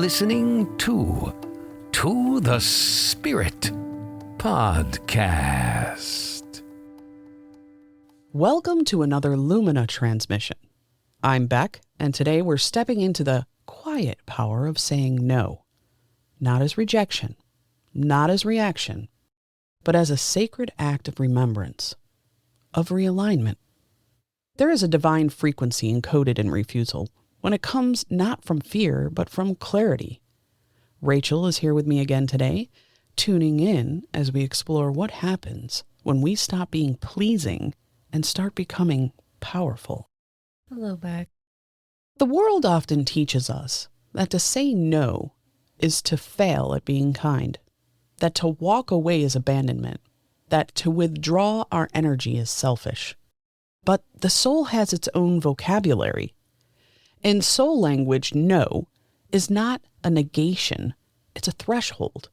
listening to the Spirit Podcast. Welcome to another Lumina Transmission. I'm Beck, and today we're stepping into the quiet power of saying no. Not as rejection, not as reaction, but as a sacred act of remembrance, of realignment. There is a divine frequency encoded in refusal when it comes not from fear, but from clarity. Rachel is here with me again today, tuning in as we explore what happens when we stop being pleasing and start becoming powerful. Hello, Beck. The world often teaches us that to say no is to fail at being kind, that to walk away is abandonment, that to withdraw our energy is selfish. But the soul has its own vocabulary. In soul language, no is not a negation, it's a threshold.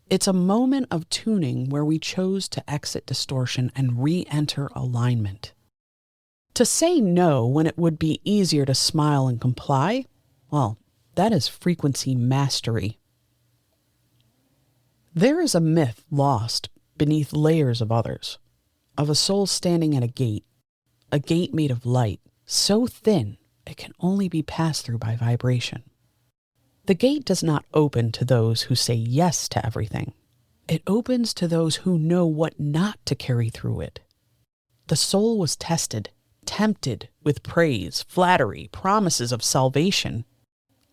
It's a moment of tuning where we chose to exit distortion and re-enter alignment. To say no when it would be easier to smile and comply, well, that is frequency mastery. There is a myth lost beneath layers of others, of a soul standing at a gate made of light, so thin it can only be passed through by vibration. The gate does not open to those who say yes to everything. It opens to those who know what not to carry through it. The soul was tested, tempted with praise, flattery, promises of salvation.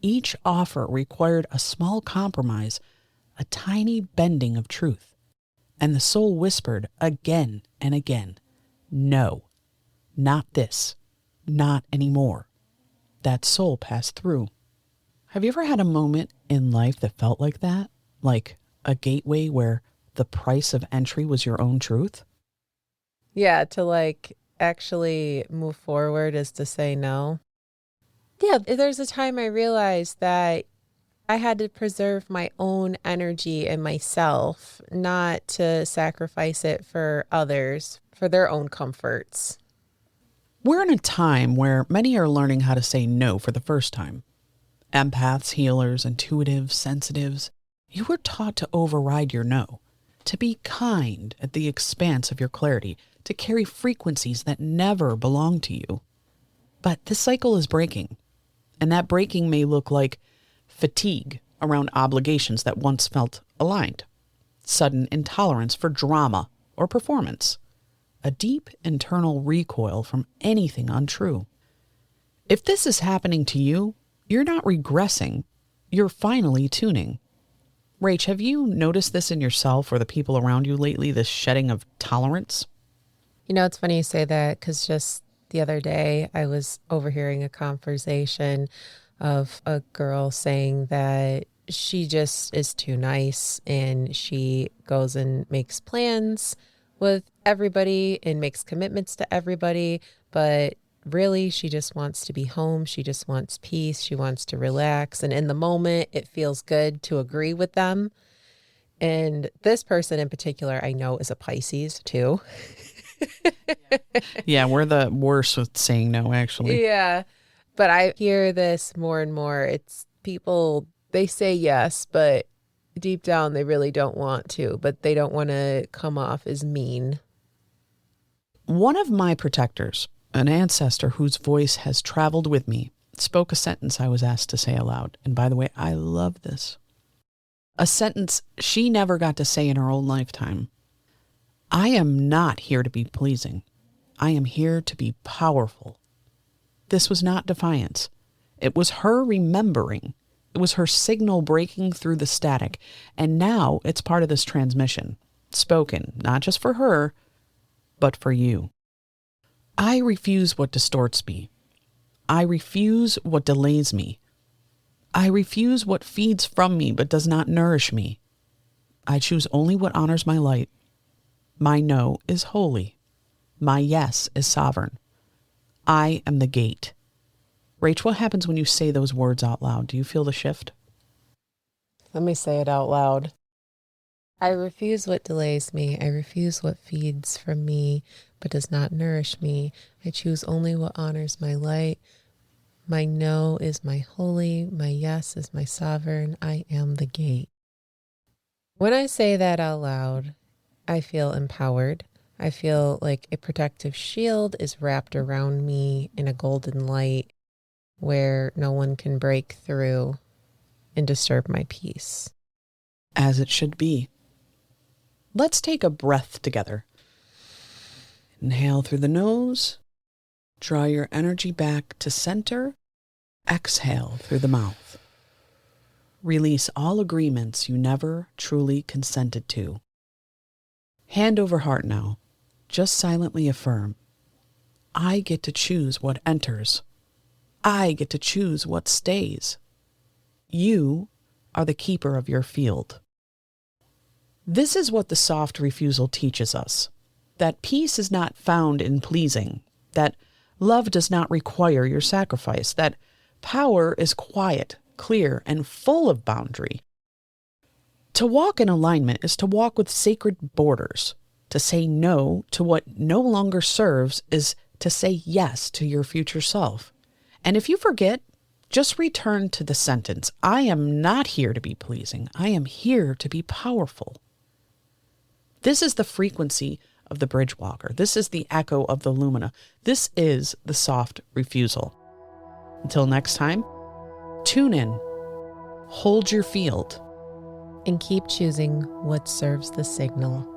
Each offer required a small compromise, a tiny bending of truth. And the soul whispered again and again, no, not this, not anymore. That soul passed through. Have you ever had a moment in life that felt like that? Like a gateway where the price of entry was your own truth? Yeah, to actually move forward is to say no. Yeah, there's a time I realized that I had to preserve my own energy and myself, not to sacrifice it for others, for their own comforts. We're in a time where many are learning how to say no for the first time. Empaths, healers, intuitives, sensitives, you were taught to override your no, to be kind at the expanse of your clarity, to carry frequencies that never belong to you. But this cycle is breaking, and that breaking may look like fatigue around obligations that once felt aligned, sudden intolerance for drama or performance, a deep internal recoil from anything untrue. If this is happening to you, you're not regressing, you're finally tuning. Rach, have you noticed this in yourself or the people around you lately, this shedding of tolerance? You know, it's funny you say that because just the other day I was overhearing a conversation of a girl saying that she just is too nice and she goes and makes plans with everybody and makes commitments to everybody, but really she just wants to be home. She just wants peace. She wants to relax. And in the moment, it feels good to agree with them. And this person in particular, I know is a Pisces too. Yeah, we're the worst with saying no, actually. Yeah. But I hear this more and more. It's people, they say yes, but deep down they really don't want to, but they don't want to come off as mean. One of my protectors, an ancestor whose voice has traveled with me, spoke a sentence I was asked to say aloud. And by the way, I love this. A sentence she never got to say in her own lifetime. I am not here to be pleasing. I am here to be powerful. This was not defiance. It was her remembering. It was her signal breaking through the static. And now it's part of this transmission, spoken not just for her, but for you. I refuse what distorts me. I refuse what delays me. I refuse what feeds from me but does not nourish me. I choose only what honors my light. My no is holy. My yes is sovereign. I am the gate. Rach, what happens when you say those words out loud? Do you feel the shift? Let me say it out loud. I refuse what delays me. I refuse what feeds from me but does not nourish me. I choose only what honors my light. My no is my holy. My yes is my sovereign. I am the gate. When I say that out loud, I feel empowered. I feel like a protective shield is wrapped around me in a golden light where no one can break through and disturb my peace. As it should be. Let's take a breath together. Inhale through the nose. Draw your energy back to center. Exhale through the mouth. Release all agreements you never truly consented to. Hand over heart now. Just silently affirm, I get to choose what enters. I get to choose what stays. You are the keeper of your field. This is what the soft refusal teaches us, that peace is not found in pleasing, that love does not require your sacrifice, that power is quiet, clear, and full of boundary. To walk in alignment is to walk with sacred borders. To say no to what no longer serves is to say yes to your future self. And if you forget, just return to the sentence, I am not here to be pleasing. I am here to be powerful. This is the frequency of the bridge walker. This is the echo of the Lumina. This is the soft refusal. Until next time, tune in, hold your field, and keep choosing what serves the signal.